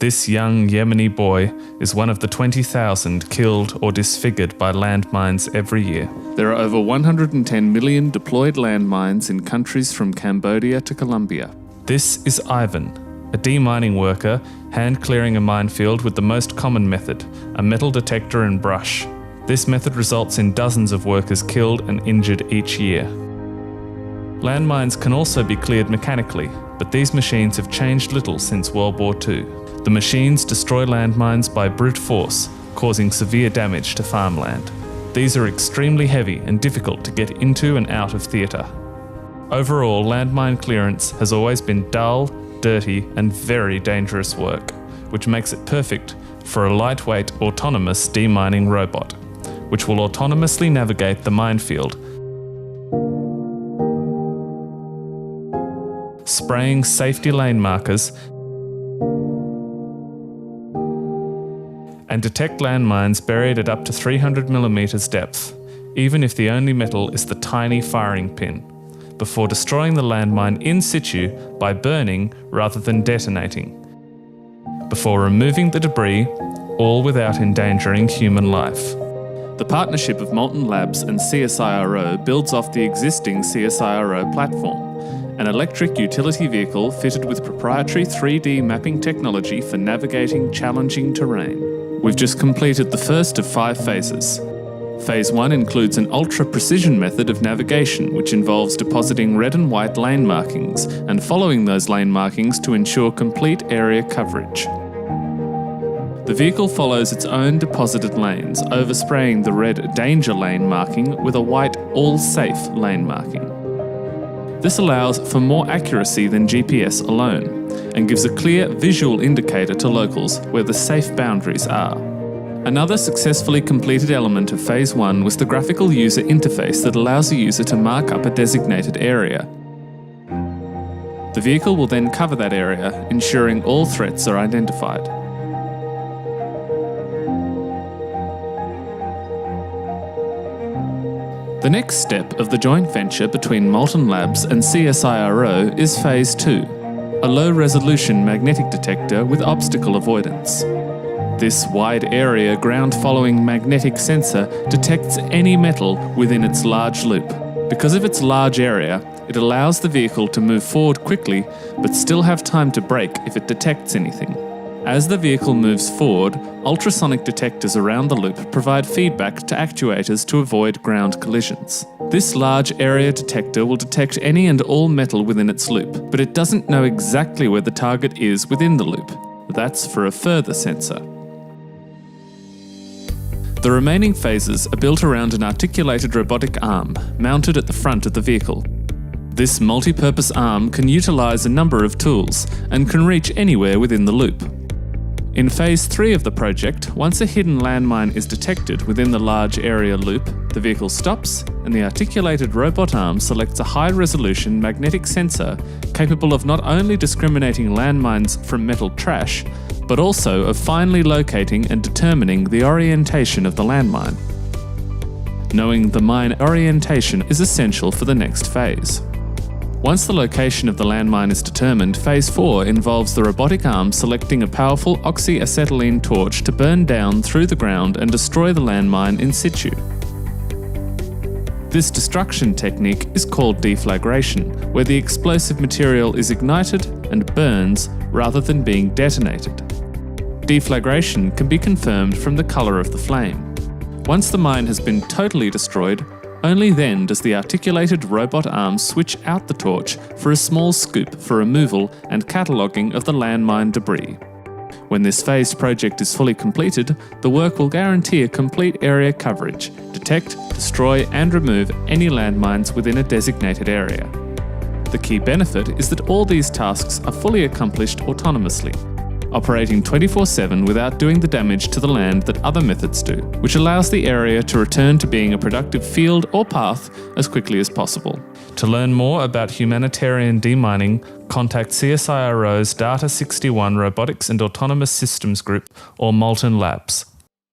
This young Yemeni boy is one of the 20,000 killed or disfigured by landmines every year. There are over 110 million deployed landmines in countries from Cambodia to Colombia. This is Ivan, a demining worker hand-clearing a minefield with the most common method, a metal detector and brush. This method results in dozens of workers killed and injured each year. Landmines can also be cleared mechanically, but these machines have changed little since World War II. The machines destroy landmines by brute force, causing severe damage to farmland. These are extremely heavy and difficult to get into and out of theatre. Overall, landmine clearance has always been dull, dirty, and very dangerous work, which makes it perfect for a lightweight, autonomous demining robot, which will autonomously navigate the minefield, spraying safety lane markers, and detect landmines buried at up to 300 mm depth, even if the only metal is the tiny firing pin, before destroying the landmine in situ by burning rather than detonating, before removing the debris, all without endangering human life. The partnership of Molten-Labs and CSIRO builds off the existing CSIRO platform, an electric utility vehicle fitted with proprietary 3D mapping technology for navigating challenging terrain. We've just completed the first of 5 phases. Phase 1 includes an ultra-precision method of navigation which involves depositing red and white lane markings and following those lane markings to ensure complete area coverage. The vehicle follows its own deposited lanes, overspraying the red danger lane marking with a white all safe lane marking. This allows for more accuracy than GPS alone, and gives a clear visual indicator to locals where the safe boundaries are. Another successfully completed element of Phase 1 was the graphical user interface that allows a user to mark up a designated area. The vehicle will then cover that area, ensuring all threats are identified. The next step of the joint venture between Molten-Labs and CSIRO is Phase 2, a low-resolution magnetic detector with obstacle avoidance. This wide-area ground-following magnetic sensor detects any metal within its large loop. Because of its large area, it allows the vehicle to move forward quickly but still have time to brake if it detects anything. As the vehicle moves forward, ultrasonic detectors around the loop provide feedback to actuators to avoid ground collisions. This large area detector will detect any and all metal within its loop, but it doesn't know exactly where the target is within the loop. That's for a further sensor. The remaining phases are built around an articulated robotic arm mounted at the front of the vehicle. This multi-purpose arm can utilize a number of tools and can reach anywhere within the loop. In Phase 3 of the project, once a hidden landmine is detected within the large area loop, the vehicle stops and the articulated robot arm selects a high-resolution magnetic sensor capable of not only discriminating landmines from metal trash, but also of finally locating and determining the orientation of the landmine. Knowing the mine orientation is essential for the next phase. Once the location of the landmine is determined, Phase 4 involves the robotic arm selecting a powerful oxyacetylene torch to burn down through the ground and destroy the landmine in situ. This destruction technique is called deflagration, where the explosive material is ignited and burns rather than being detonated. Deflagration can be confirmed from the colour of the flame. Once the mine has been totally destroyed, only then does the articulated robot arm switch out the torch for a small scoop for removal and cataloguing of the landmine debris. When this phased project is fully completed, the work will guarantee a complete area coverage, detect, destroy and remove any landmines within a designated area. The key benefit is that all these tasks are fully accomplished autonomously, operating 24/7 without doing the damage to the land that other methods do, which allows the area to return to being a productive field or path as quickly as possible. To learn more about humanitarian demining, contact CSIRO's Data 61 Robotics and Autonomous Systems Group or Molten-Labs.